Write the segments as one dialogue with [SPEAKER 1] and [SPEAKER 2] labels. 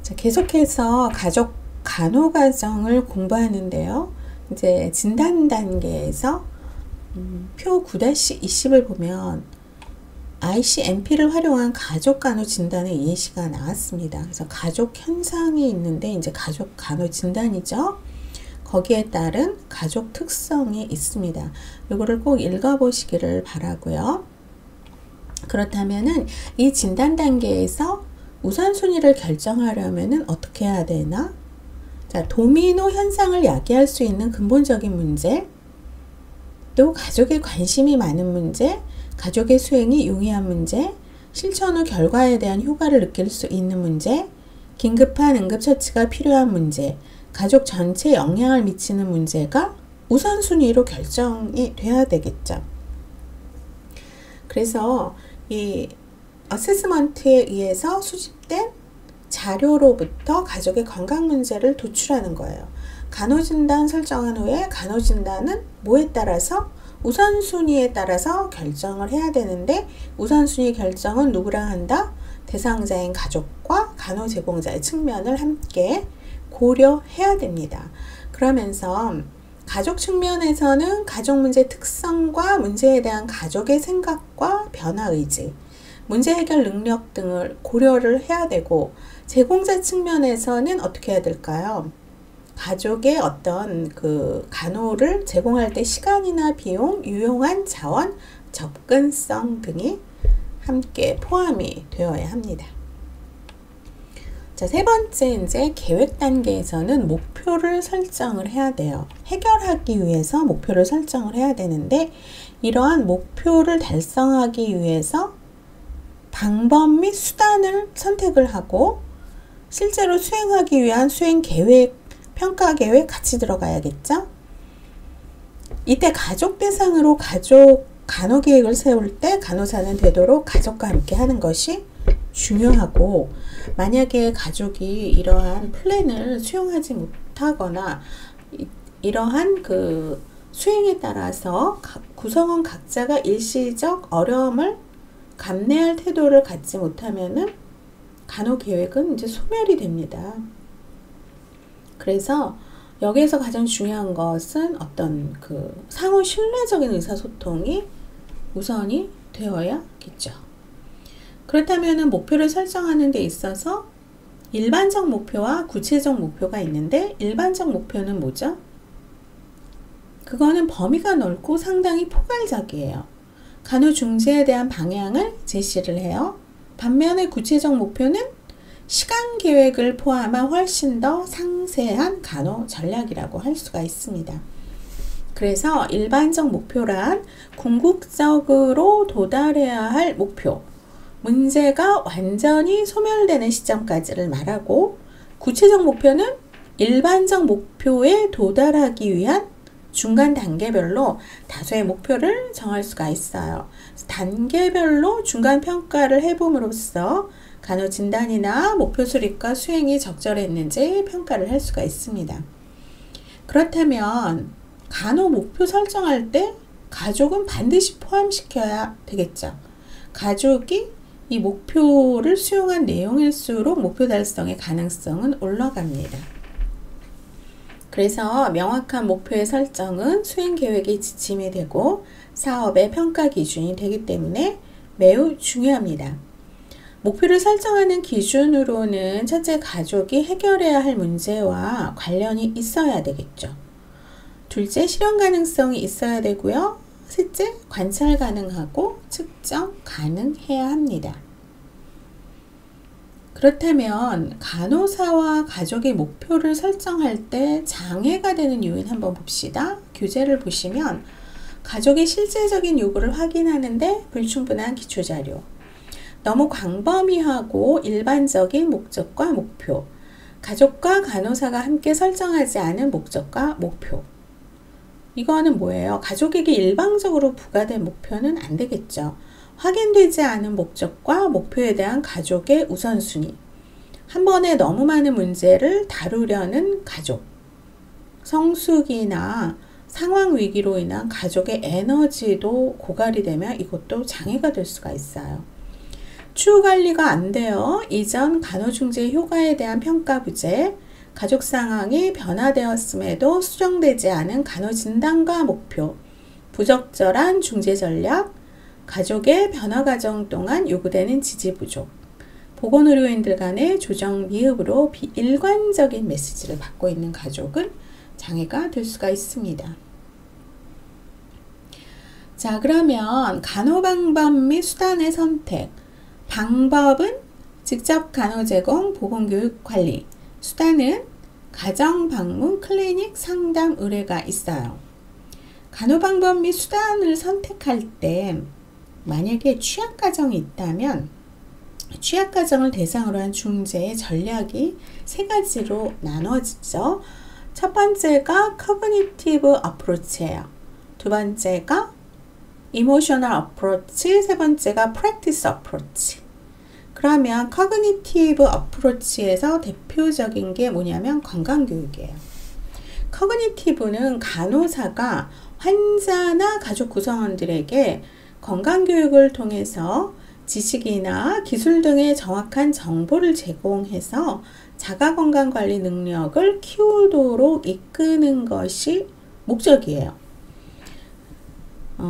[SPEAKER 1] 자, 계속해서 가족 간호과정을 공부하는데요. 이제 진단 단계에서 표 9-20을 보면 ICMP를 활용한 가족 간호 진단의 예시가 나왔습니다. 그래서 가족 현상이 있는데 이제 가족 간호 진단이죠. 거기에 따른 가족 특성이 있습니다. 이거를 꼭 읽어보시기를 바라고요. 그렇다면은 이 진단 단계에서 우선순위를 결정하려면은 어떻게 해야 되나? 자, 도미노 현상을 야기할 수 있는 근본적인 문제, 또 가족의 관심이 많은 문제, 가족의 수행이 용이한 문제, 실천 후 결과에 대한 효과를 느낄 수 있는 문제, 긴급한 응급처치가 필요한 문제, 가족 전체에 영향을 미치는 문제가 우선순위로 결정이 돼야 되겠죠. 그래서 이 어세스먼트에 의해서 수집된 자료로부터 가족의 건강 문제를 도출하는 거예요. 간호진단 설정한 후에 간호진단은 뭐에 따라서? 우선순위에 따라서 결정을 해야 되는데 우선순위 결정은 누구랑 한다? 대상자인 가족과 간호 제공자의 측면을 함께 고려해야 됩니다. 그러면서 가족 측면에서는 가족 문제 특성과 문제에 대한 가족의 생각과 변화 의지, 문제 해결 능력 등을 고려를 해야 되고 제공자 측면에서는 어떻게 해야 될까요? 가족의 어떤 그 간호를 제공할 때 시간이나 비용, 유용한 자원, 접근성 등이 함께 포함이 되어야 합니다. 자, 세 번째 이제 계획 단계에서는 목표를 설정을 해야 돼요. 해결하기 위해서 목표를 설정을 해야 되는데 이러한 목표를 달성하기 위해서 방법 및 수단을 선택을 하고 실제로 수행하기 위한 수행 계획, 평가 계획 같이 들어가야겠죠? 이때 가족 대상으로 가족 간호 계획을 세울 때 간호사는 되도록 가족과 함께 하는 것이 중요하고 만약에 가족이 이러한 플랜을 수용하지 못하거나 이러한 그 수행에 따라서 구성원 각자가 일시적 어려움을 감내할 태도를 갖지 못하면은 간호 계획은 이제 소멸이 됩니다. 그래서 여기에서 가장 중요한 것은 어떤 그 상호 신뢰적인 의사소통이 우선이 되어야겠죠. 그렇다면은 목표를 설정하는 데 있어서 일반적 목표와 구체적 목표가 있는데 일반적 목표는 뭐죠? 그거는 범위가 넓고 상당히 포괄적이에요. 간호 중재에 대한 방향을 제시를 해요. 반면에 구체적 목표는 시간 계획을 포함한 훨씬 더 상세한 간호 전략이라고 할 수가 있습니다. 그래서 일반적 목표란 궁극적으로 도달해야 할 목표, 문제가 완전히 소멸되는 시점까지를 말하고 구체적 목표는 일반적 목표에 도달하기 위한 중간 단계별로 다수의 목표를 정할 수가 있어요. 단계별로 중간 평가를 해봄으로써 간호 진단이나 목표 수립과 수행이 적절했는지 평가를 할 수가 있습니다. 그렇다면 간호 목표 설정할 때 가족은 반드시 포함시켜야 되겠죠. 가족이 이 목표를 수용한 내용일수록 목표 달성의 가능성은 올라갑니다. 그래서 명확한 목표의 설정은 수행 계획의 지침이 되고 사업의 평가 기준이 되기 때문에 매우 중요합니다. 목표를 설정하는 기준으로는 첫째, 가족이 해결해야 할 문제와 관련이 있어야 되겠죠. 둘째, 실현 가능성이 있어야 되고요. 셋째, 관찰 가능하고 측정 가능해야 합니다. 그렇다면 간호사와 가족의 목표를 설정할 때 장애가 되는 요인 한번 봅시다. 교재를 보시면 가족의 실제적인 요구를 확인하는데 불충분한 기초자료, 너무 광범위하고 일반적인 목적과 목표, 가족과 간호사가 함께 설정하지 않은 목적과 목표. 이거는 뭐예요? 가족에게 일방적으로 부과된 목표는 안 되겠죠. 확인되지 않은 목적과 목표에 대한 가족의 우선순위, 한 번에 너무 많은 문제를 다루려는 가족, 성숙이나 상황 위기로 인한 가족의 에너지도 고갈이 되면 이것도 장애가 될 수가 있어요. 추후 관리가 안 되어 이전 간호중재 효과에 대한 평가 부재, 가족 상황이 변화되었음에도 수정되지 않은 간호진단과 목표, 부적절한 중재 전략, 가족의 변화 과정 동안 요구되는 지지 부족, 보건의료인들 간의 조정 미흡으로 비일관적인 메시지를 받고 있는 가족은 장애가 될 수가 있습니다. 자, 그러면 간호 방법 및 수단의 선택. 방법은 직접 간호 제공, 보건교육 관리. 수단은 가정 방문, 클리닉, 상담, 의뢰가 있어요. 간호 방법 및 수단을 선택할 때 만약에 취약 가정이 있다면 취약 가정을 대상으로 한 중재의 전략이 세 가지로 나눠지죠. 첫 번째가 커그니티브 어프로치예요. 두 번째가 이모셔널 어프로치, 세 번째가 프랙티스 어프로치. 그러면 커그니티브 어프로치에서 대표적인 게 뭐냐면 건강교육이에요. 커그니티브는 간호사가 환자나 가족 구성원들에게 건강교육을 통해서 지식이나 기술 등의 정확한 정보를 제공해서 자가건강관리 능력을 키우도록 이끄는 것이 목적이에요.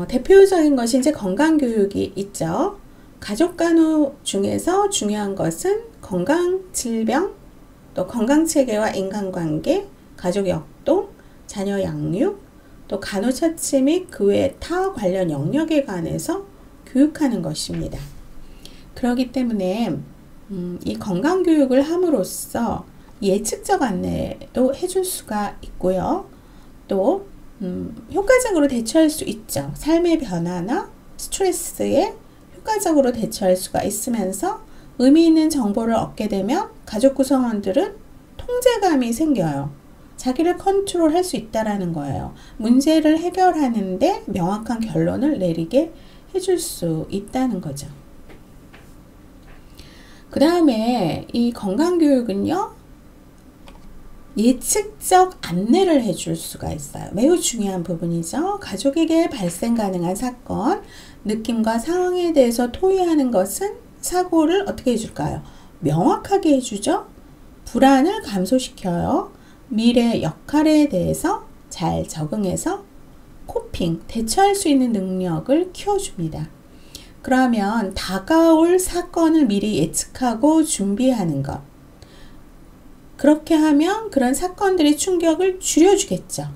[SPEAKER 1] 대표적인 것이 이제 건강교육이 있죠. 가족간호 중에서 중요한 것은 건강, 질병, 또 건강체계와 인간관계, 가족 역동, 자녀 양육, 또 간호처치 및 그 외 타 관련 영역에 관해서 교육하는 것입니다. 그렇기 때문에 이 건강교육을 함으로써 예측적 안내도 해줄 수가 있고요. 또 효과적으로 대처할 수 있죠. 삶의 변화나 스트레스에 효과적으로 대처할 수가 있으면서 의미 있는 정보를 얻게 되면 가족 구성원들은 통제감이 생겨요. 자기를 컨트롤할 수 있다라는 거예요. 문제를 해결하는데 명확한 결론을 내리게 해줄 수 있다는 거죠. 그 다음에 이 건강교육은요, 예측적 안내를 해줄 수가 있어요. 매우 중요한 부분이죠. 가족에게 발생 가능한 사건, 느낌과 상황에 대해서 토의하는 것은 사고를 어떻게 해줄까요? 명확하게 해주죠. 불안을 감소시켜요. 미래 역할에 대해서 잘 적응해서 코핑, 대처할 수 있는 능력을 키워줍니다. 그러면 다가올 사건을 미리 예측하고 준비하는 것. 그렇게 하면 그런 사건들의 충격을 줄여주겠죠.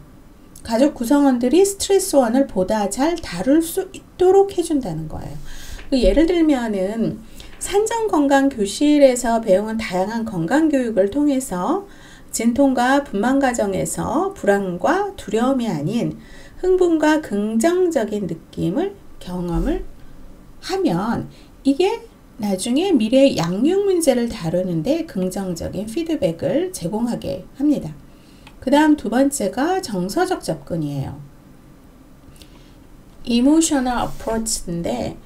[SPEAKER 1] 가족 구성원들이 스트레스원을 보다 잘 다룰 수 있도록 해준다는 거예요. 예를 들면은 산정건강교실에서 배우는 다양한 건강교육을 통해서 진통과 분만 과정에서 불안과 두려움이 아닌 흥분과 긍정적인 느낌을 경험을 하면 이게 나중에 미래의 양육 문제를 다루는데 긍정적인 피드백을 제공하게 합니다. 그 다음 두 번째가 정서적 접근이에요. 이모셔널 어프로치인데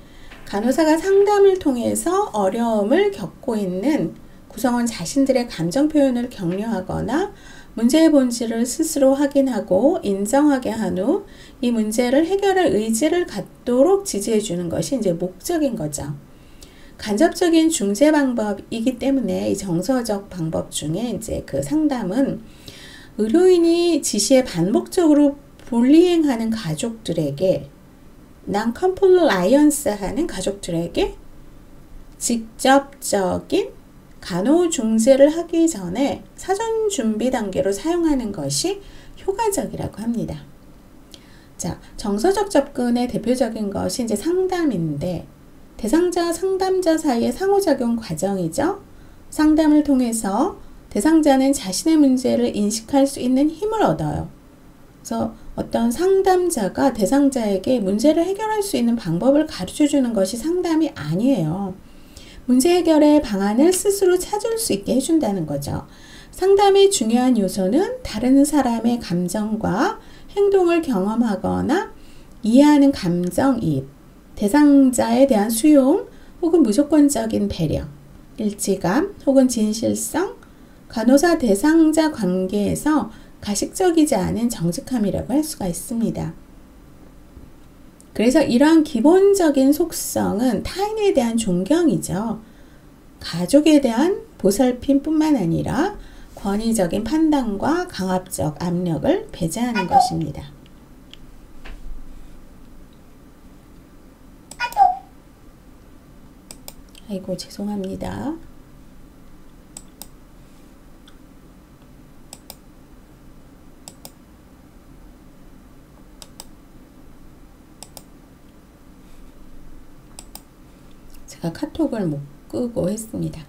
[SPEAKER 1] 간호사가 상담을 통해서 어려움을 겪고 있는 구성원 자신들의 감정 표현을 격려하거나 문제의 본질을 스스로 확인하고 인정하게 한 후 이 문제를 해결할 의지를 갖도록 지지해 주는 것이 이제 목적인 거죠. 간접적인 중재 방법이기 때문에 이 정서적 방법 중에 이제 그 상담은 의료인이 지시에 반복적으로 불이행하는 가족들에게 non-compliance 하는 가족들에게 직접적인 간호중재를 하기 전에 사전 준비 단계로 사용하는 것이 효과적이라고 합니다. 자, 정서적 접근의 대표적인 것이 이제 상담인데 대상자와 상담자 사이의 상호작용 과정이죠. 상담을 통해서 대상자는 자신의 문제를 인식할 수 있는 힘을 얻어요. 그래서 어떤 상담자가 대상자에게 문제를 해결할 수 있는 방법을 가르쳐 주는 것이 상담이 아니에요. 문제 해결의 방안을 스스로 찾을 수 있게 해준다는 거죠. 상담의 중요한 요소는 다른 사람의 감정과 행동을 경험하거나 이해하는 감정이입, 대상자에 대한 수용 혹은 무조건적인 배려, 일치감 혹은 진실성, 간호사 대상자 관계에서 가식적이지 않은 정직함이라고 할 수가 있습니다. 그래서 이러한 기본적인 속성은 타인에 대한 존경이죠. 가족에 대한 보살핌뿐만 아니라 권위적인 판단과 강압적 압력을 배제하는 것입니다. 아이고, 죄송합니다. 제가 카톡을 못 끄고 했습니다.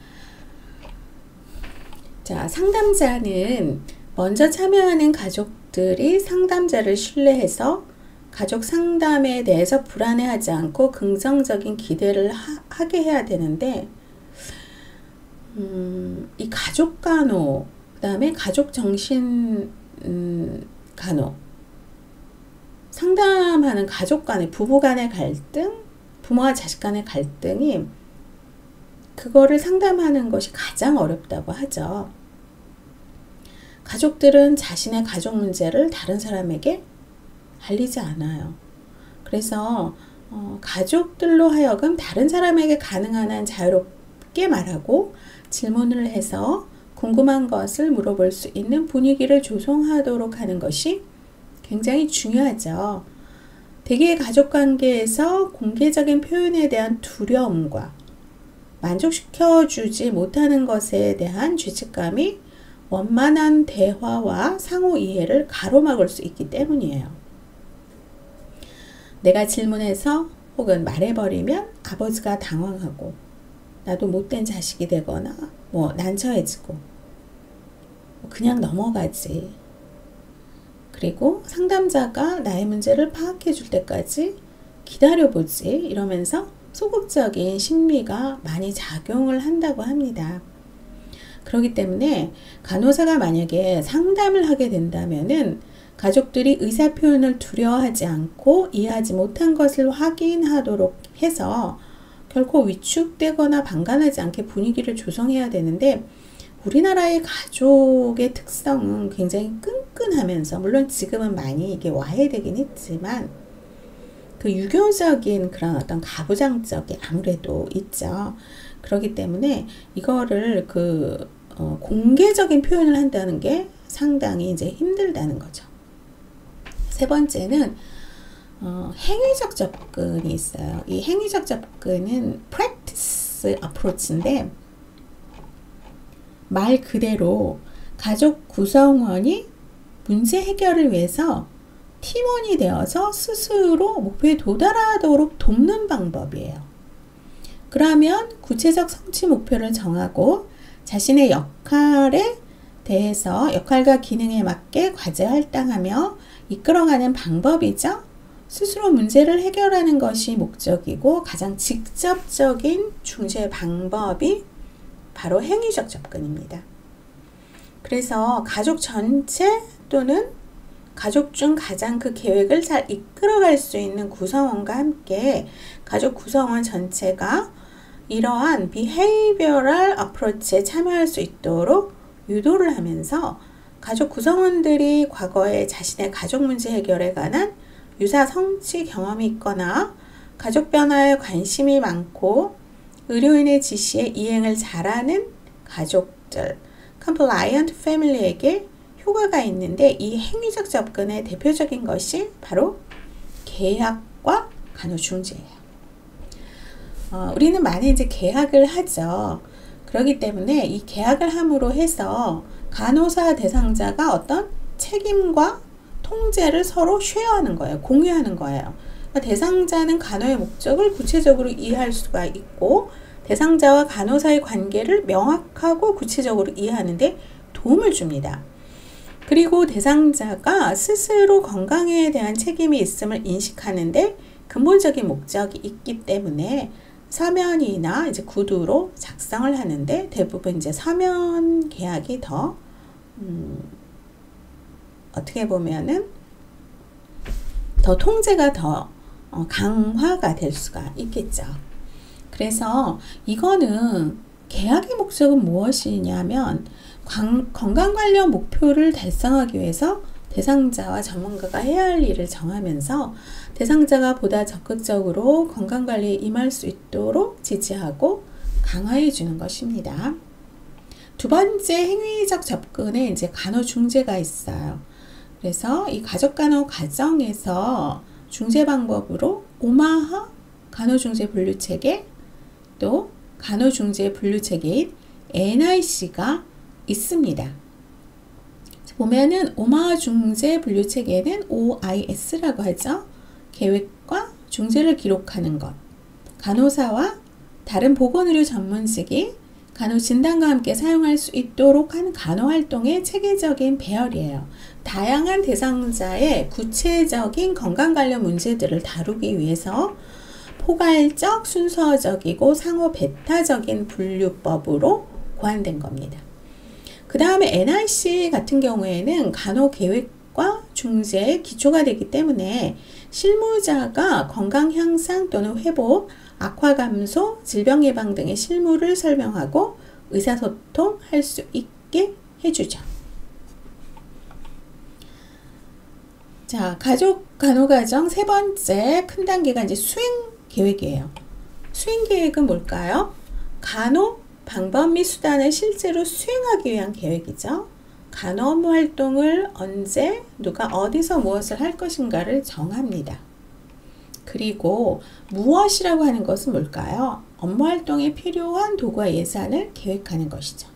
[SPEAKER 1] 자, 상담자는 먼저 참여하는 가족들이 상담자를 신뢰해서 가족 상담에 대해서 불안해하지 않고 긍정적인 기대를 하게 해야 되는데, 이 가족 간호, 그 다음에 가족 정신 간호, 상담하는 가족 간의 부부 간의 갈등, 부모와 자식 간의 갈등이 그거를 상담하는 것이 가장 어렵다고 하죠. 가족들은 자신의 가족 문제를 다른 사람에게 알리지 않아요. 그래서 가족들로 하여금 다른 사람에게 가능한 한 자유롭게 말하고 질문을 해서 궁금한 것을 물어볼 수 있는 분위기를 조성하도록 하는 것이 굉장히 중요하죠. 대개의 가족관계에서 공개적인 표현에 대한 두려움과 만족시켜주지 못하는 것에 대한 죄책감이 원만한 대화와 상호 이해를 가로막을 수 있기 때문이에요. 내가 질문해서 혹은 말해버리면 아버지가 당황하고 나도 못된 자식이 되거나 난처해지고 그냥 넘어가지. 그리고 상담자가 나의 문제를 파악해 줄 때까지 기다려보지 이러면서 소극적인 심리가 많이 작용을 한다고 합니다. 그렇기 때문에 간호사가 만약에 상담을 하게 된다면은 가족들이 의사표현을 두려워하지 않고 이해하지 못한 것을 확인하도록 해서 결코 위축되거나 방관하지 않게 분위기를 조성해야 되는데, 우리나라의 가족의 특성은 굉장히 끈끈하면서, 물론 지금은 많이 이게 와해되긴 했지만 그 유교적인 그런 어떤 가부장적이 아무래도 있죠. 그렇기 때문에 이거를 공개적인 표현을 한다는 게 상당히 이제 힘들다는 거죠. 세 번째는 행위적 접근이 있어요. 이 행위적 접근은 practice approach인데, 말 그대로 가족 구성원이 문제 해결을 위해서 팀원이 되어서 스스로 목표에 도달하도록 돕는 방법이에요. 그러면 구체적 성취 목표를 정하고 자신의 역할에 대해서 역할과 기능에 맞게 과제 할당하며 이끌어가는 방법이죠. 스스로 문제를 해결하는 것이 목적이고 가장 직접적인 중재 방법이 바로 행위적 접근입니다. 그래서 가족 전체 또는 가족 중 가장 그 계획을 잘 이끌어갈 수 있는 구성원과 함께 가족 구성원 전체가 이러한 behavioral approach에 참여할 수 있도록 유도를 하면서 가족 구성원들이 과거에 자신의 가족 문제 해결에 관한 유사 성취 경험이 있거나 가족 변화에 관심이 많고 의료인의 지시에 이행을 잘하는 가족들, compliant family에게 효과가 있는데, 이 행위적 접근의 대표적인 것이 바로 계약과 간호중재예요. 우리는 많이 이제 계약을 하죠. 그렇기 때문에 이 계약을 함으로 해서 간호사 대상자가 어떤 책임과 통제를 서로 쉐어하는 거예요. 공유하는 거예요. 그러니까 대상자는 간호의 목적을 구체적으로 이해할 수가 있고, 대상자와 간호사의 관계를 명확하고 구체적으로 이해하는데 도움을 줍니다. 그리고 대상자가 스스로 건강에 대한 책임이 있음을 인식하는데 근본적인 목적이 있기 때문에 서면이나 이제 구두로 작성을 하는데 대부분 이제 서면 계약이 더 어떻게 보면은 더 통제가 더 강화가 될 수가 있겠죠. 그래서 이거는 계약의 목적은 무엇이냐면 건강 관련 목표를 달성하기 위해서 대상자와 전문가가 해야 할 일을 정하면서 대상자가 보다 적극적으로 건강관리에 임할 수 있도록 지지하고 강화해 주는 것입니다. 두 번째 행위적 접근에 이제 간호중재가 있어요. 그래서 이 가족간호 과정에서 중재 방법으로 오마하 간호중재 분류체계, 또 간호중재 분류체계인 NIC가 있습니다. 보면은 오마하 중재 분류체계는 OIS라고 하죠. 계획과 중재를 기록하는 것. 간호사와 다른 보건의료 전문직이 간호진단과 함께 사용할 수 있도록 한 간호활동의 체계적인 배열이에요. 다양한 대상자의 구체적인 건강 관련 문제들을 다루기 위해서 포괄적, 순서적이고 상호 배타적인 분류법으로 고안된 겁니다. 그 다음에 NIC 같은 경우에는 간호계획과 중재의 기초가 되기 때문에 실무자가 건강 향상 또는 회복, 악화 감소, 질병 예방 등의 실무를 설명하고 의사소통할 수 있게 해주죠. 자, 가족 간호과정 세 번째 큰 단계가 이제 수행 계획이에요. 수행 계획은 뭘까요? 간호 방법 및 수단을 실제로 수행하기 위한 계획이죠. 간호 업무 활동을 언제, 누가 어디서 무엇을 할 것인가를 정합니다. 그리고 무엇이라고 하는 것은 뭘까요? 업무 활동에 필요한 도구와 예산을 계획하는 것이죠.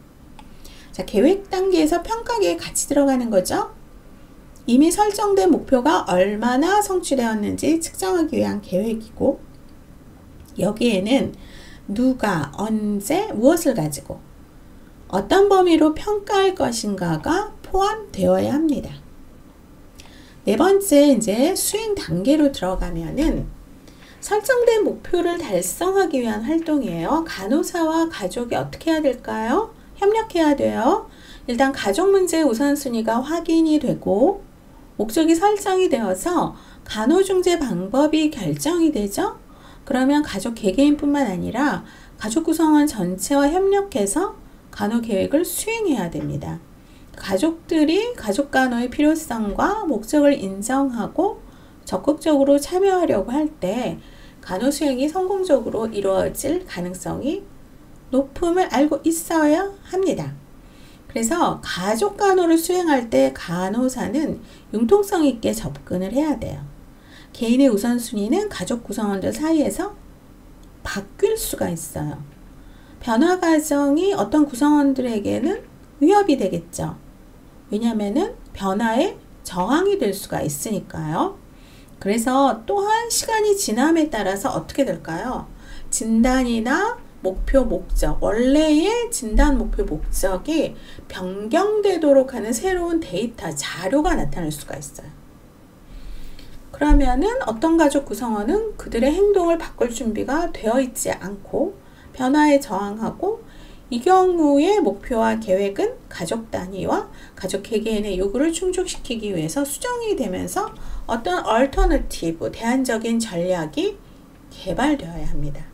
[SPEAKER 1] 자, 계획 단계에서 평가계에 같이 들어가는 거죠. 이미 설정된 목표가 얼마나 성취되었는지 측정하기 위한 계획이고, 여기에는 누가, 언제, 무엇을 가지고 어떤 범위로 평가할 것인가가 포함되어야 합니다. 네 번째 이제 수행 단계로 들어가면은 설정된 목표를 달성하기 위한 활동이에요. 간호사와 가족이 어떻게 해야 될까요? 협력해야 돼요. 일단 가족 문제의 우선순위가 확인이 되고 목적이 설정이 되어서 간호중재 방법이 결정이 되죠. 그러면 가족 개개인뿐만 아니라 가족 구성원 전체와 협력해서 간호계획을 수행해야 됩니다. 가족들이 가족간호의 필요성과 목적을 인정하고 적극적으로 참여하려고 할 때 간호 수행이 성공적으로 이루어질 가능성이 높음을 알고 있어야 합니다. 그래서 가족 간호를 수행할 때 간호사는 융통성 있게 접근을 해야 돼요. 개인의 우선순위는 가족 구성원들 사이에서 바뀔 수가 있어요. 변화 과정이 어떤 구성원들에게는 위협이 되겠죠. 왜냐하면은 변화에 저항이 될 수가 있으니까요. 그래서 또한 시간이 지남에 따라서 어떻게 될까요? 진단이나 목표 목적, 원래의 진단 목표 목적이 변경되도록 하는 새로운 데이터, 자료가 나타날 수가 있어요. 그러면은 어떤 가족 구성원은 그들의 행동을 바꿀 준비가 되어 있지 않고 변화에 저항하고, 이 경우의 목표와 계획은 가족 단위와 가족 개개인의 요구를 충족시키기 위해서 수정이 되면서 어떤 얼터너티브, 대안적인 전략이 개발되어야 합니다.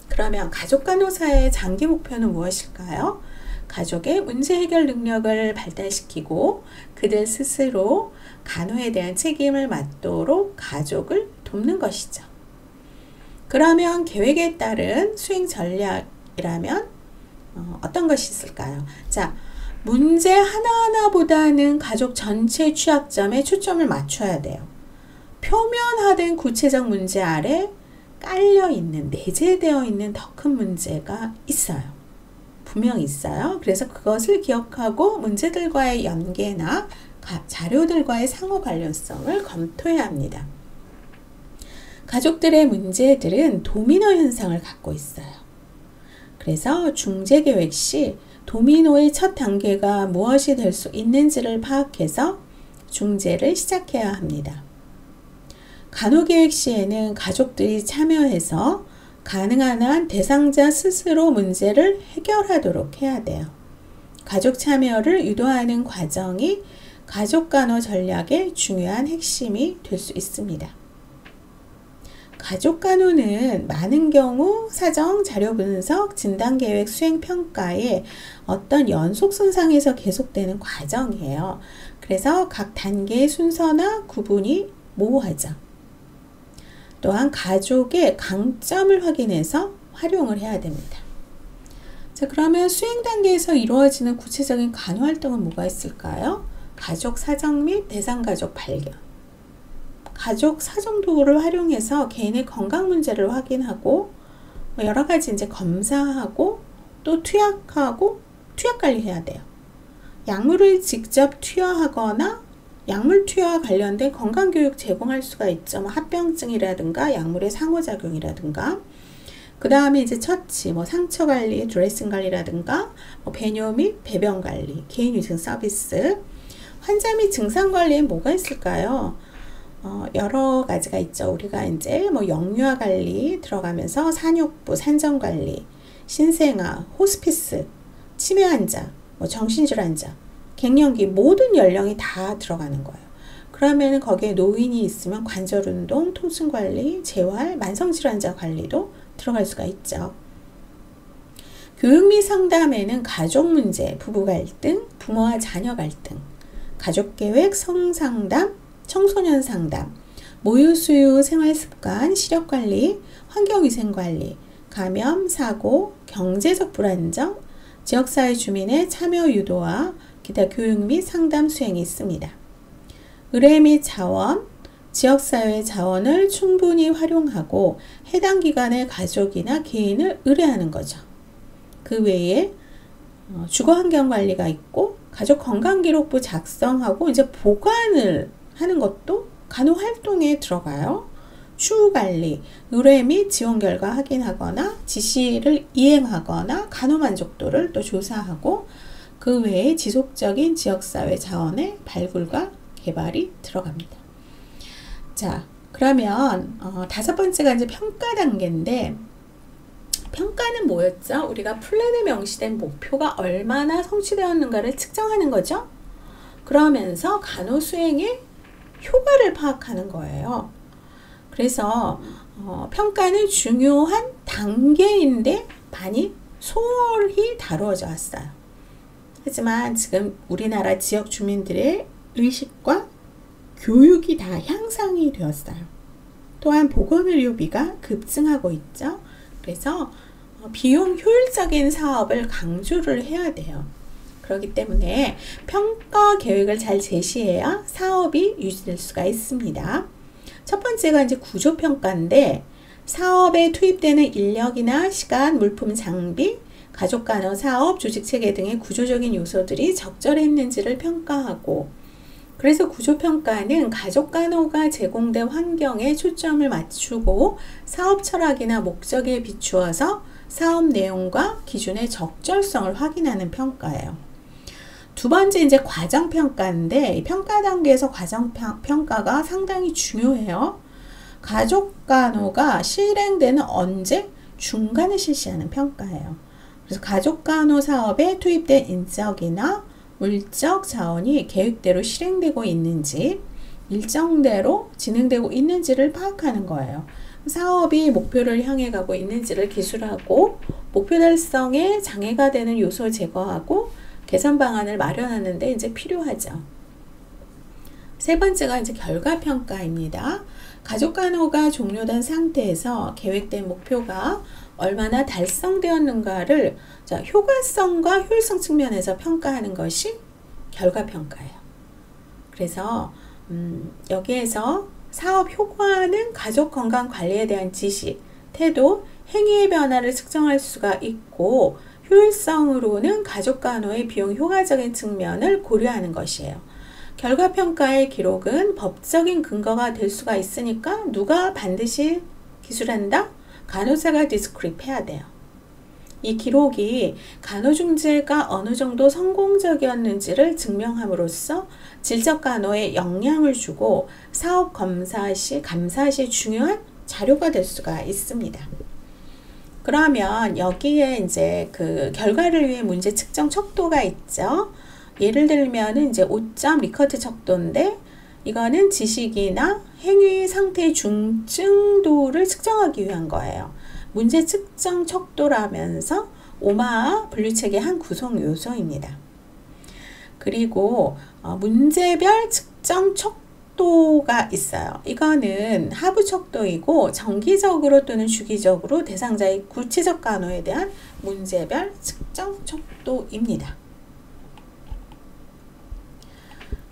[SPEAKER 1] 그러면 가족 간호사의 장기 목표는 무엇일까요? 가족의 문제 해결 능력을 발달시키고 그들 스스로 간호에 대한 책임을 맡도록 가족을 돕는 것이죠. 그러면 계획에 따른 수행 전략이라면 어떤 것이 있을까요? 자, 문제 하나하나보다는 가족 전체 취약점에 초점을 맞춰야 돼요. 표면화된 구체적 문제 아래 깔려있는, 내재되어 있는 더 큰 문제가 있어요. 분명히 있어요. 그래서 그것을 기억하고 문제들과의 연계나 자료들과의 상호 관련성을 검토해야 합니다. 가족들의 문제들은 도미노 현상을 갖고 있어요. 그래서 중재 계획 시 도미노의 첫 단계가 무엇이 될 수 있는지를 파악해서 중재를 시작해야 합니다. 간호 계획 시에는 가족들이 참여해서 가능한 한 대상자 스스로 문제를 해결하도록 해야 돼요. 가족 참여를 유도하는 과정이 가족 간호 전략의 중요한 핵심이 될 수 있습니다. 가족 간호는 많은 경우 사정, 자료 분석, 진단계획, 수행평가의 어떤 연속선상에서 계속되는 과정이에요. 그래서 각 단계의 순서나 구분이 모호하죠. 또한 가족의 강점을 확인해서 활용을 해야 됩니다. 자, 그러면 수행 단계에서 이루어지는 구체적인 간호 활동은 뭐가 있을까요? 가족 사정 및 대상 가족 발견. 가족 사정 도구를 활용해서 개인의 건강 문제를 확인하고 여러 가지 이제 검사하고 또 투약하고 투약 관리해야 돼요. 약물을 직접 투여하거나 약물 투여와 관련된 건강교육 제공할 수가 있죠. 뭐 합병증이라든가 약물의 상호작용이라든가, 그 다음에 이제 처치, 뭐 상처 관리, 드레싱 관리라든가, 뭐 배뇨 및 배변 관리, 개인 위생 서비스. 환자 및 증상 관리에 뭐가 있을까요? 여러 가지가 있죠. 우리가 이제 뭐 영유아 관리 들어가면서 산육부, 산전 관리, 신생아, 호스피스, 치매 환자, 뭐 정신질 환자, 갱년기 모든 연령이 다 들어가는 거예요. 그러면 거기에 노인이 있으면 관절 운동, 통증 관리, 재활, 만성질환자 관리도 들어갈 수가 있죠. 교육 및 상담에는 가족 문제, 부부 갈등, 부모와 자녀 갈등, 가족 계획, 성상담, 청소년 상담, 모유 수유 생활 습관, 시력 관리, 환경 위생 관리, 감염, 사고, 경제적 불안정, 지역사회 주민의 참여 유도와 기타 교육 및 상담 수행이 있습니다. 의뢰 및 자원, 지역사회 자원을 충분히 활용하고 해당 기관의 가족이나 개인을 의뢰하는 거죠. 그 외에 주거환경관리가 있고 가족 건강기록부 작성하고 이제 보관을 하는 것도 간호활동에 들어가요. 추후관리, 의뢰 및 지원 결과 확인하거나 지시를 이행하거나 간호 만족도를 또 조사하고, 그 외에 지속적인 지역사회 자원의 발굴과 개발이 들어갑니다. 자, 그러면 다섯 번째가 이제 평가 단계인데, 평가는 뭐였죠? 우리가 플랜에 명시된 목표가 얼마나 성취되었는가를 측정하는 거죠. 그러면서 간호 수행의 효과를 파악하는 거예요. 그래서 평가는 중요한 단계인데 많이 소홀히 다루어져 왔어요. 하지만 지금 우리나라 지역 주민들의 의식과 교육이 다 향상이 되었어요. 또한 보건의료비가 급증하고 있죠. 그래서 비용 효율적인 사업을 강조를 해야 돼요. 그렇기 때문에 평가 계획을 잘 제시해야 사업이 유지될 수가 있습니다. 첫 번째가 이제 구조평가인데, 사업에 투입되는 인력이나 시간, 물품, 장비, 가족간호 사업, 조직체계 등의 구조적인 요소들이 적절했는지를 평가하고, 그래서 구조평가는 가족간호가 제공된 환경에 초점을 맞추고 사업 철학이나 목적에 비추어서 사업 내용과 기준의 적절성을 확인하는 평가예요. 두 번째 이제 과정평가인데, 이 평가 단계에서 과정평가가 상당히 중요해요. 가족간호가 실행되는 언제? 중간에 실시하는 평가예요. 그래서 가족간호 사업에 투입된 인적이나 물적 자원이 계획대로 실행되고 있는지, 일정대로 진행되고 있는지를 파악하는 거예요. 사업이 목표를 향해 가고 있는지를 기술하고, 목표 달성에 장애가 되는 요소 제거하고 개선 방안을 마련하는 데 이제 필요하죠. 세 번째가 이제 결과평가입니다. 가족간호가 종료된 상태에서 계획된 목표가 얼마나 달성되었는가를 효과성과 효율성 측면에서 평가하는 것이 결과평가예요. 그래서 여기에서 사업 효과는 가족 건강 관리에 대한 지시, 태도, 행위의 변화를 측정할 수가 있고, 효율성으로는 가족간호의 비용 효과적인 측면을 고려하는 것이에요. 결과평가의 기록은 법적인 근거가 될 수가 있으니까 누가 반드시 기술한다? 간호사가 디스크립해야 돼요. 이 기록이 간호중재가 어느 정도 성공적이었는지를 증명함으로써 질적간호에 영향을 주고 사업 감사 시 중요한 자료가 될 수가 있습니다. 그러면 여기에 이제 그 결과를 위해 문제 측정 척도가 있죠. 예를 들면 이제 5점 리커트 척도인데, 이거는 지식이나 행위 상태의 중증도를 측정하기 위한 거예요. 문제 측정 척도라면서 오마아 분류체계 한 구성 요소입니다. 그리고 문제별 측정 척도 척도가 있어요. 이거는 하부 척도이고 정기적으로 또는 주기적으로 대상자의 구체적 간호에 대한 문제별 측정 척도입니다.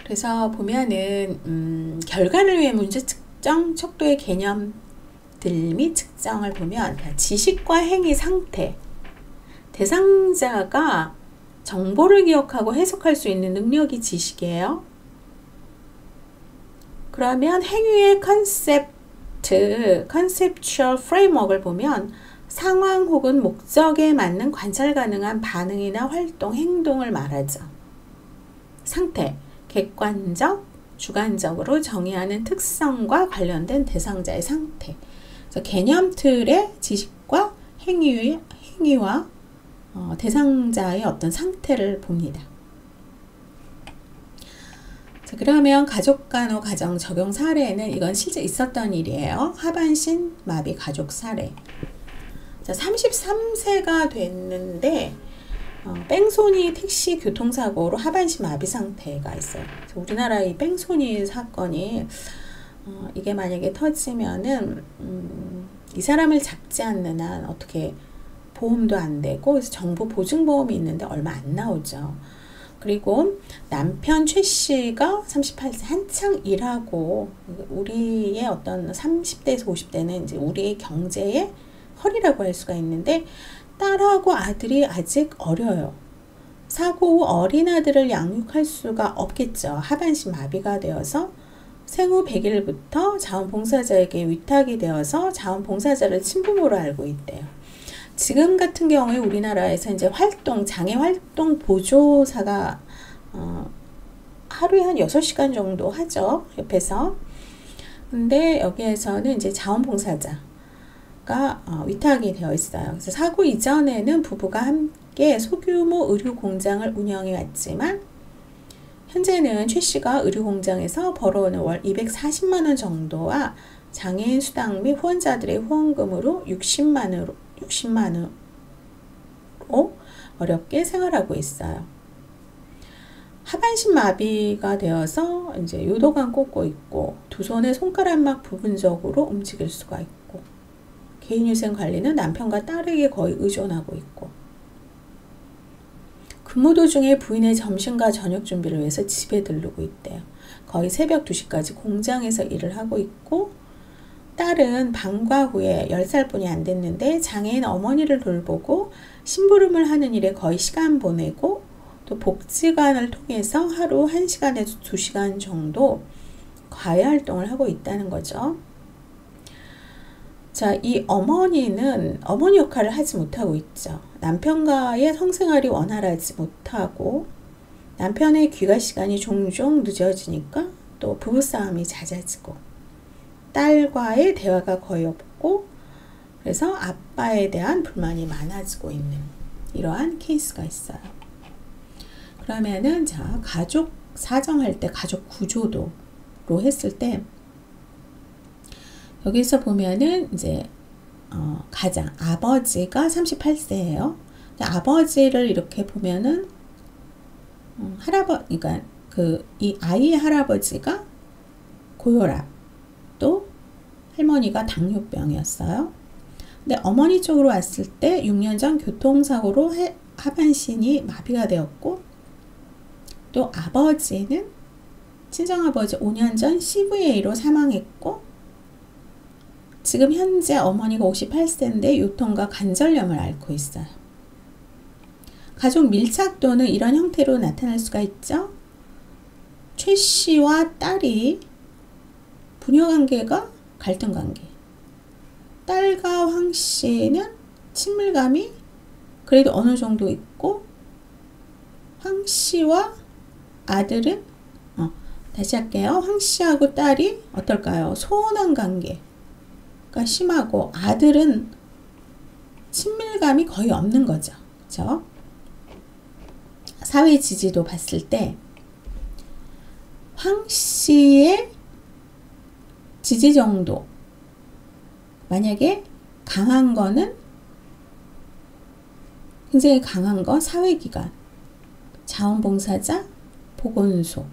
[SPEAKER 1] 그래서 보면은 결과를 위해 문제 측정 척도의 개념들 및 측정을 보면 지식과 행위 상태, 대상자가 정보를 기억하고 해석할 수 있는 능력이 지식이에요. 그러면 행위의 컨셉추얼 프레임워크를 보면 상황 혹은 목적에 맞는 관찰 가능한 반응이나 활동, 행동을 말하죠. 상태, 객관적, 주관적으로 정의하는 특성과 관련된 대상자의 상태. 그래서 개념 틀의 지식과 행위와 대상자의 어떤 상태를 봅니다. 자, 그러면 가족간호 가정 적용 사례는 이건 실제 있었던 일이에요. 하반신 마비 가족 사례. 자, 33세가 됐는데 뺑소니 택시 교통사고로 하반신 마비 상태가 있어요. 우리나라 이 뺑소니 사건이 이게 만약에 터지면은 이 사람을 잡지 않는 한 어떻게 보험도 안 되고, 그래서 정부 보증보험이 있는데 얼마 안 나오죠. 그리고 남편 최 씨가 38세 한창 일하고, 우리의 어떤 30대에서 50대는 이제 우리의 경제의 허리라고 할 수가 있는데, 딸하고 아들이 아직 어려요. 사고 후 어린 아들을 양육할 수가 없겠죠. 하반신 마비가 되어서 생후 100일부터 자원봉사자에게 위탁이 되어서 자원봉사자를 친부모로 알고 있대요. 지금 같은 경우에 우리나라에서 이제 장애 활동 보조사가 하루에 한 6시간 정도 하죠. 옆에서. 근데 여기에서는 이제 자원봉사자가 위탁이 되어 있어요. 그래서 사고 이전에는 부부가 함께 소규모 의류 공장을 운영해 왔지만, 현재는 최 씨가 의류 공장에서 벌어오는 월 240만 원 정도와 장애인 수당 및 후원자들의 후원금으로 60만 원으로 어렵게 생활하고 있어요. 하반신 마비가 되어서 이제 요도관 꽂고 있고, 두 손의 손가락막 부분적으로 움직일 수가 있고, 개인위생 관리는 남편과 딸에게 거의 의존하고 있고, 근무 도중에 부인의 점심과 저녁 준비를 위해서 집에 들르고 있대요. 거의 새벽 2시까지 공장에서 일을 하고 있고, 딸은 방과 후에 10살뿐이 안 됐는데 장애인 어머니를 돌보고 심부름을 하는 일에 거의 시간 보내고, 또 복지관을 통해서 하루 1시간에서 2시간 정도 과외 활동을 하고 있다는 거죠. 자, 이 어머니는 어머니 역할을 하지 못하고 있죠. 남편과의 성생활이 원활하지 못하고, 남편의 귀가 시간이 종종 늦어지니까 또 부부싸움이 잦아지고, 딸과의 대화가 거의 없고, 그래서 아빠에 대한 불만이 많아지고 있는 이러한 케이스가 있어요. 그러면은 자, 가족 사정할 때 가족 구조도로 했을 때, 여기서 보면은 이제 가장 아버지가 38세예요. 아버지를 이렇게 보면은 그러니까 이 아이의 할아버지가 고혈압, 또 할머니가 당뇨병이었어요. 근데 어머니 쪽으로 왔을 때 6년 전 교통사고로 하반신이 마비가 되었고, 또 아버지는 친정아버지 5년 전 CVA로 사망했고, 지금 현재 어머니가 58세인데 요통과 관절염을 앓고 있어요. 가족 밀착도는 이런 형태로 나타날 수가 있죠. 최 씨와 딸이 부녀관계가 갈등관계, 딸과 황 씨는 친밀감이 그래도 어느 정도 있고, 황 씨와 아들은 다시 할게요. 황 씨하고 딸이 어떨까요? 소원한 관계가 심하고, 아들은 친밀감이 거의 없는 거죠. 그렇죠? 사회 지지도 봤을 때 황 씨의 지지 정도, 만약에 강한 거는, 굉장히 강한 거 사회기관, 자원봉사자, 보건소,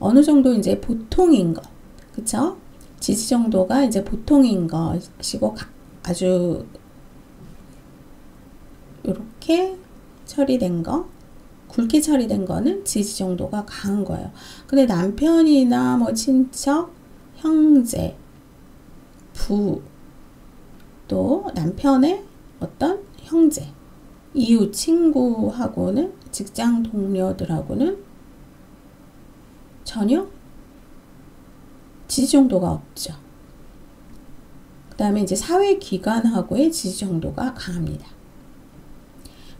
[SPEAKER 1] 어느 정도 이제 보통인 것, 그쵸? 지지 정도가 이제 보통인 것이고 아주 이렇게 처리된 거, 굵게 처리된 거는 지지 정도가 강한 거예요. 근데 남편이나 뭐 친척, 형제, 부, 또 남편의 어떤 형제, 이웃, 친구하고는 직장 동료들하고는 전혀 지지 정도가 없죠. 그 다음에 이제 사회기관하고의 지지 정도가 강합니다.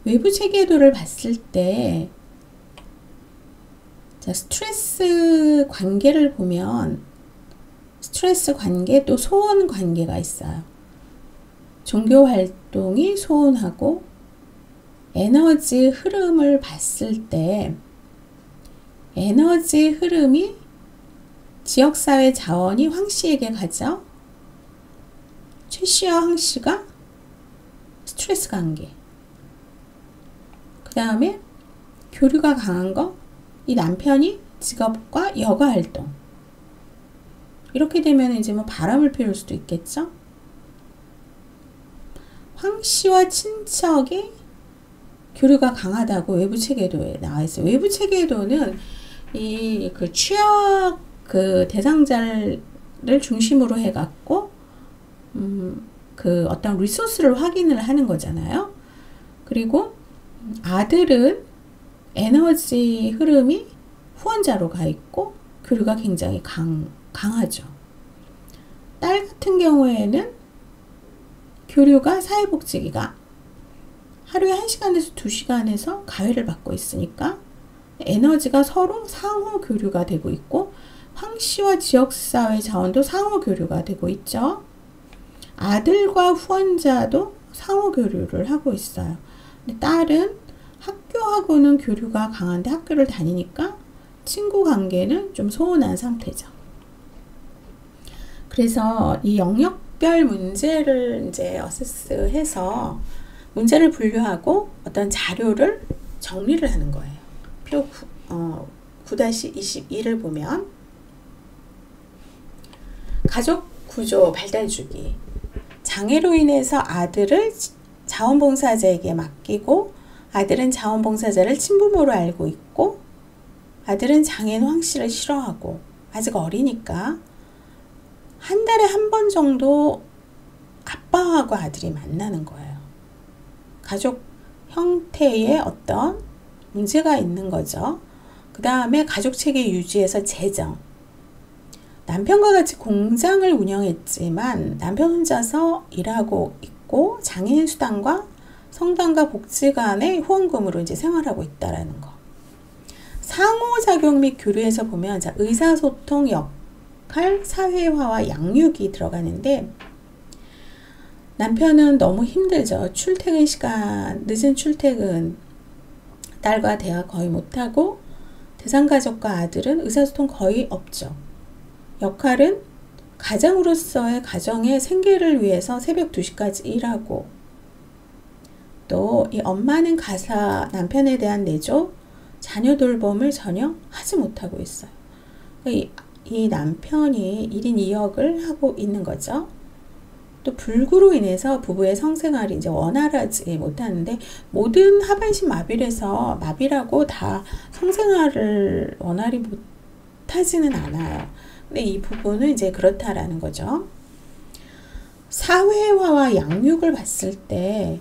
[SPEAKER 1] 외부 체계도를 봤을 때, 자, 스트레스 관계를 보면, 스트레스 관계 또 소원 관계가 있어요. 종교 활동이 소원하고, 에너지 흐름을 봤을 때, 에너지 흐름이 지역사회 자원이 황씨에게 가죠. 최씨와 황씨가 스트레스 관계. 그 다음에 교류가 강한 거, 이 남편이 직업과 여가 활동. 이렇게 되면 이제 뭐 바람을 피울 수도 있겠죠. 황씨와 친척이 교류가 강하다고 외부 체계도에 나와 있어요. 외부 체계도는 이 그 취약 그 대상자를 중심으로 해갖고 그 어떤 리소스를 확인을 하는 거잖아요. 그리고 아들은 에너지 흐름이 후원자로 가 있고 교류가 굉장히 강하죠. 딸 같은 경우에는 교류가 사회복지기가 하루에 1시간에서 2시간에서 가회를 받고 있으니까 에너지가 서로 상호 교류가 되고 있고 황씨와 지역사회 자원도 상호 교류가 되고 있죠. 아들과 후원자도 상호 교류를 하고 있어요. 근데 딸은 학교하고는 교류가 강한데 학교를 다니니까 친구 관계는 좀 소원한 상태죠. 그래서 이 영역별 문제를 이제 어세스해서 문제를 분류하고 어떤 자료를 정리를 하는 거예요. 표 9-22를 보면 가족 구조 발달 주기. 장애로 인해서 아들을 자원봉사자에게 맡기고 아들은 자원봉사자를 친부모로 알고 있고 아들은 장애인 황씨를 싫어하고 아직 어리니까 한 달에 한 번 정도 아빠하고 아들이 만나는 거예요. 가족 형태의 어떤 문제가 있는 거죠. 그 다음에 가족체계 유지에서 재정. 남편과 같이 공장을 운영했지만 남편 혼자서 일하고 있고 장애인 수당과 성당과 복지관의 후원금으로 이제 생활하고 있다라는 거. 상호작용 및 교류에서 보면 자, 의사소통 역할, 사회화와 양육이 들어가는데 남편은 너무 힘들죠. 출퇴근 시간, 늦은 출퇴근, 딸과 대화 거의 못하고 대상가족과 아들은 의사소통 거의 없죠. 역할은 가장으로서의 가정의 생계를 위해서 새벽 2시까지 일하고 또 이 엄마는 가사 남편에 대한 내조, 자녀 돌봄을 전혀 하지 못하고 있어요. 이 남편이 1인 2역을 하고 있는 거죠. 또 불구로 인해서 부부의 성생활이 이제 원활하지 못하는데 모든 하반신 마비라서 마비라고 다 성생활을 원활히 못하지는 않아요. 근데 이 부분은 이제 그렇다라는 거죠. 사회화와 양육을 봤을 때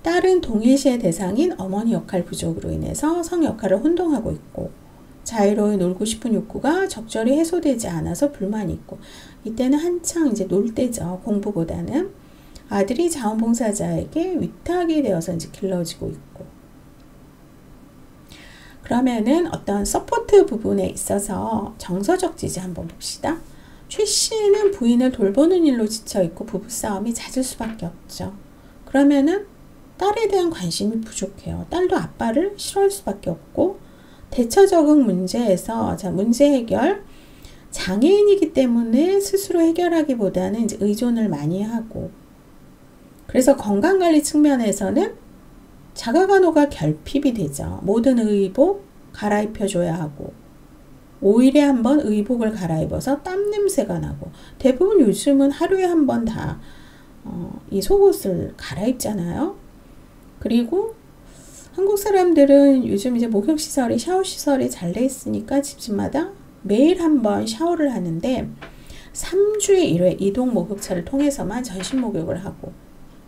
[SPEAKER 1] 딸은 동일시의 대상인 어머니 역할 부족으로 인해서 성 역할을 혼동하고 있고 자유로이 놀고 싶은 욕구가 적절히 해소되지 않아서 불만이 있고 이때는 한창 이제 놀 때죠. 공부보다는 아들이 자원봉사자에게 위탁이 되어서 이제 길러지고 있고 그러면은 어떤 서포트 부분에 있어서 정서적 지지 한번 봅시다. 최 씨는 부인을 돌보는 일로 지쳐있고 부부싸움이 잦을 수밖에 없죠. 그러면은 딸에 대한 관심이 부족해요. 딸도 아빠를 싫어할 수밖에 없고 대처 적응 문제에서 자, 문제 해결 장애인이기 때문에 스스로 해결하기보다는 이제 의존을 많이 하고 그래서 건강관리 측면에서는 자가간호가 결핍이 되죠. 모든 의복 갈아입혀줘야 하고 5일에 한 번 의복을 갈아입어서 땀 냄새가 나고, 대부분 요즘은 하루에 한 번 다 이 속옷을 갈아입잖아요. 그리고 한국 사람들은 요즘 이제 목욕시설이, 샤워시설이 잘 돼 있으니까 집집마다 매일 한 번 샤워를 하는데 3주에 1회 이동 목욕차를 통해서만 전신 목욕을 하고,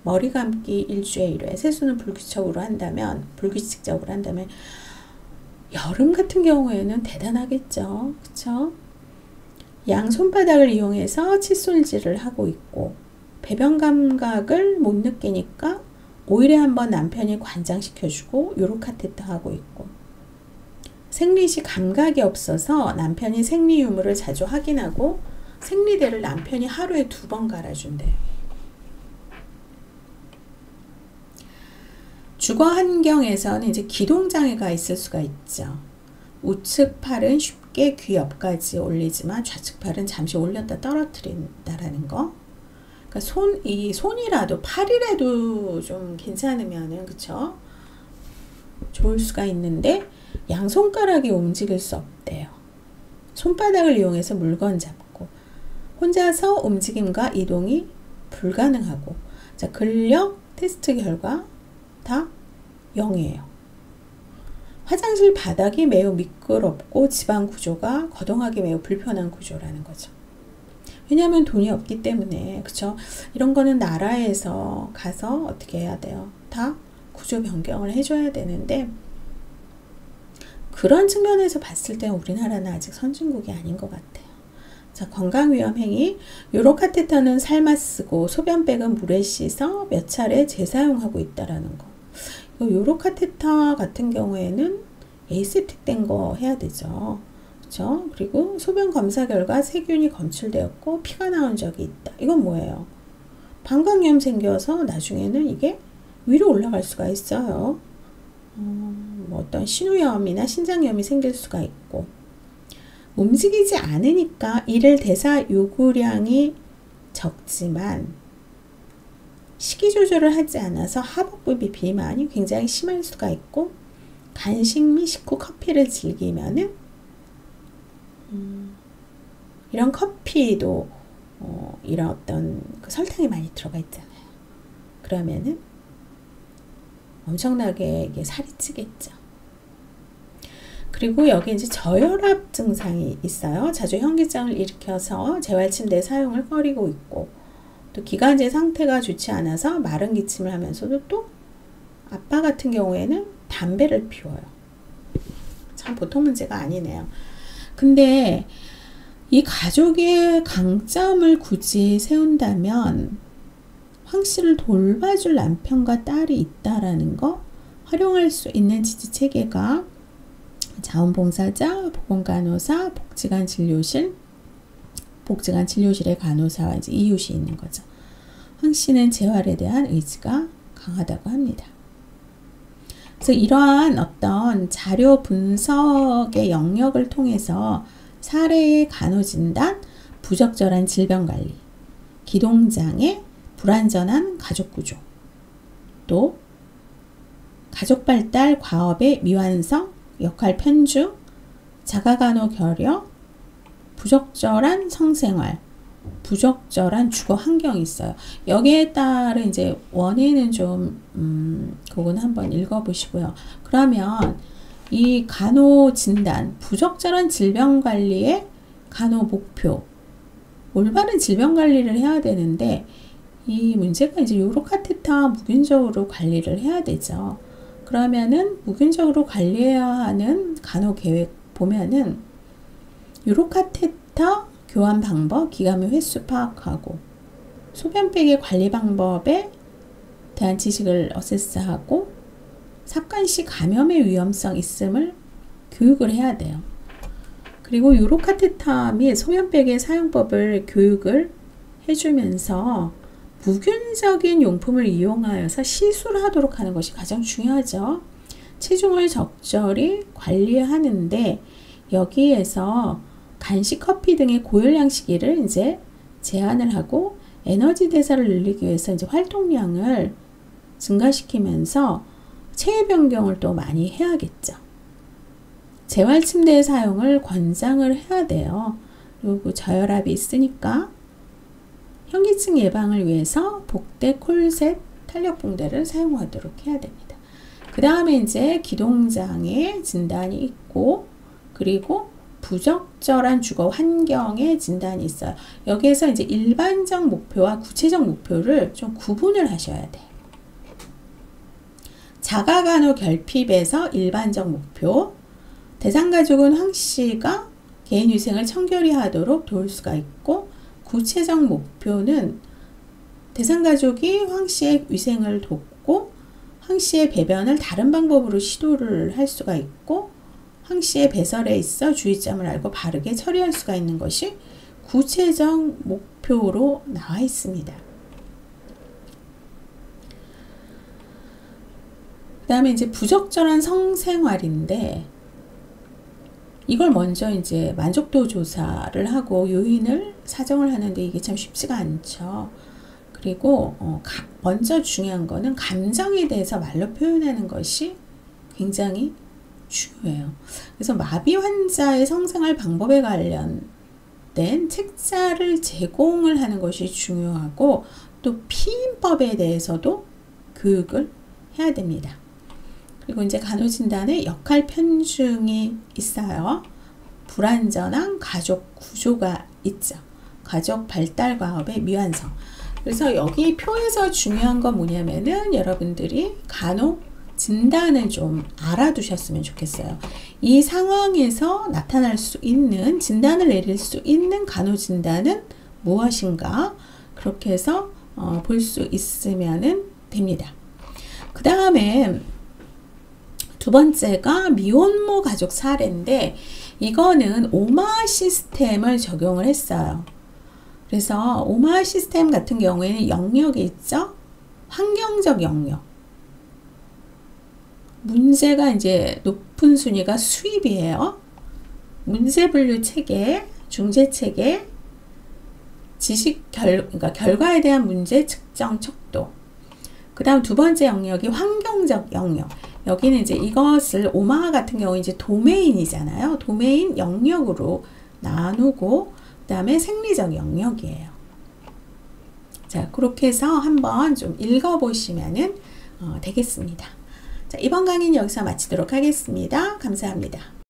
[SPEAKER 1] 머리 감기 1주에 1회, 세수는 불규칙적으로 한다면 여름 같은 경우에는 대단하겠죠. 그쵸? 양 손바닥을 이용해서 칫솔질을 하고 있고, 배변 감각을 못 느끼니까 5일에 한 번 남편이 관장시켜주고 요로카테터 하고 있고, 생리시 감각이 없어서 남편이 생리 유무를 자주 확인하고 생리대를 남편이 하루에 2번 갈아준대요. 주거 환경에서는 이제 기동장애가 있을 수가 있죠. 우측 팔은 쉽게 귀 옆까지 올리지만 좌측 팔은 잠시 올렸다 떨어뜨린다라는 거. 그러니까 이 손이라도, 팔이라도 좀 괜찮으면은, 그쵸? 좋을 수가 있는데, 양손가락이 움직일 수 없대요. 손바닥을 이용해서 물건 잡고, 혼자서 움직임과 이동이 불가능하고, 자, 근력 테스트 결과 다 0이에요. 화장실 바닥이 매우 미끄럽고 지방 구조가 거동하기 매우 불편한 구조라는 거죠. 왜냐하면 돈이 없기 때문에, 그쵸? 이런 거는 나라에서 가서 어떻게 해야 돼요? 다 구조 변경을 해줘야 되는데, 그런 측면에서 봤을 때 우리나라는 아직 선진국이 아닌 것 같아요. 자, 건강위험 행위. 요로카테터는 삶아 쓰고 소변백은 물에 씻어 몇 차례 재사용하고 있다라는 거. 요로카테터 같은 경우에는 에이셉틱 된 거 해야 되죠. 그렇죠? 그리고 소변 검사 결과 세균이 검출되었고 피가 나온 적이 있다. 이건 뭐예요? 방광염 생겨서 나중에는 이게 위로 올라갈 수가 있어요. 뭐 어떤 신우염이나 신장염이 생길 수가 있고, 움직이지 않으니까 일일 대사 요구량이 적지만 식이 조절을 하지 않아서 하복부비 비만이 굉장히 심할 수가 있고, 간식 및 식후 커피를 즐기면은 이런 커피도 이런 어떤 그 설탕이 많이 들어가 있잖아요. 그러면은 엄청나게 이게 살이 찌겠죠. 그리고 여기 이제 저혈압 증상이 있어요. 자주 현기증을 일으켜서 재활침대 사용을 꺼리고 있고, 또 기관지 상태가 좋지 않아서 마른 기침을 하면서도, 또 아빠 같은 경우에는 담배를 피워요. 참 보통 문제가 아니네요. 근데 이 가족의 강점을 굳이 세운다면 황 씨를 돌봐줄 남편과 딸이 있다라는 거, 활용할 수 있는 지지체계가 자원봉사자, 보건간호사, 복지관 진료실의 간호사와 이제 이웃이 있는 거죠. 황 씨는 재활에 대한 의지가 강하다고 합니다. 그래서 이러한 어떤 자료 분석의 영역을 통해서 사례의 간호진단, 부적절한 질병관리, 기동장애, 불완전한 가족구조, 또 가족발달 과업의 미완성, 역할 편중, 자가간호 결여, 부적절한 성생활, 부적절한 주거 환경이 있어요. 여기에 따른 이제 원인은 좀 그건 한번 읽어보시고요. 그러면 이 간호 진단, 부적절한 질병 관리의 간호 목표, 올바른 질병 관리를 해야 되는데, 이 문제가 이제 요로카테터 무균적으로 관리를 해야 되죠. 그러면은 무균적으로 관리해야 하는 간호 계획 보면은 요로카테터 교환 방법, 기감의 횟수 파악하고, 소변백의 관리 방법에 대한 지식을 어세스하고, 삽관시 감염의 위험성 있음을 교육을 해야 돼요. 그리고 요로카테터 및 소변백의 사용법을 교육을 해주면서 무균적인 용품을 이용하여서 시술하도록 하는 것이 가장 중요하죠. 체중을 적절히 관리하는데, 여기에서 간식, 커피 등의 고열량 시기를 이제 제한을 하고, 에너지 대사를 늘리기 위해서 이제 활동량을 증가시키면서 체외 변경을 또 많이 해야겠죠. 재활 침대 사용을 권장을 해야 돼요. 그리고 저혈압이 있으니까 현기증 예방을 위해서 복대, 콜셋, 탄력붕대를 사용하도록 해야 됩니다. 그 다음에 이제 기동장애 진단이 있고, 그리고 부적절한 주거 환경의 진단이 있어요. 여기에서 이제 일반적 목표와 구체적 목표를 좀 구분을 하셔야 돼요. 자가간호 결핍에서 일반적 목표, 대상가족은 황씨가 개인위생을 청결히 하도록 도울 수가 있고, 구체적 목표는 대상가족이 황씨의 위생을 돕고 황씨의 배변을 다른 방법으로 시도를 할 수가 있고, 황씨의 배설에 있어 주의점을 알고 바르게 처리할 수가 있는 것이 구체적 목표로 나와 있습니다. 그 다음에 이제 부적절한 성생활인데, 이걸 먼저 이제 만족도 조사를 하고 요인을 사정을 하는데 이게 참 쉽지가 않죠. 그리고 먼저 중요한 거는 감정에 대해서 말로 표현하는 것이 굉장히 중요해요. 그래서 마비 환자의 성생활 방법에 관련된 책자를 제공을 하는 것이 중요하고, 또 피임법에 대해서도 교육을 해야 됩니다. 그리고 이제 간호진단에 역할 편중이 있어요. 불완전한 가족 구조가 있죠. 가족 발달 과업의 미완성. 그래서 여기 표에서 중요한 건 뭐냐면은 여러분들이 간호 진단을 좀 알아두셨으면 좋겠어요. 이 상황에서 나타날 수 있는, 진단을 내릴 수 있는 간호 진단은 무엇인가, 그렇게 해서 볼 수 있으면 됩니다. 그 다음에 두 번째가 미혼모 가족 사례인데, 이거는 오마 시스템을 적용을 했어요. 그래서 오마 시스템 같은 경우에는 영역이 있죠. 환경적 영역. 문제가 이제 높은 순위가 수입이에요. 문제 분류 체계, 중재 체계, 그러니까 결과에 대한 문제 측정 척도. 그 다음 두 번째 영역이 환경적 영역. 여기는 이제 이것을 오마 같은 경우 이제 도메인이잖아요. 도메인 영역으로 나누고, 그 다음에 생리적 영역이에요. 자, 그렇게 해서 한번 좀 읽어보시면 되겠습니다. 자, 이번 강의는 여기서 마치도록 하겠습니다. 감사합니다.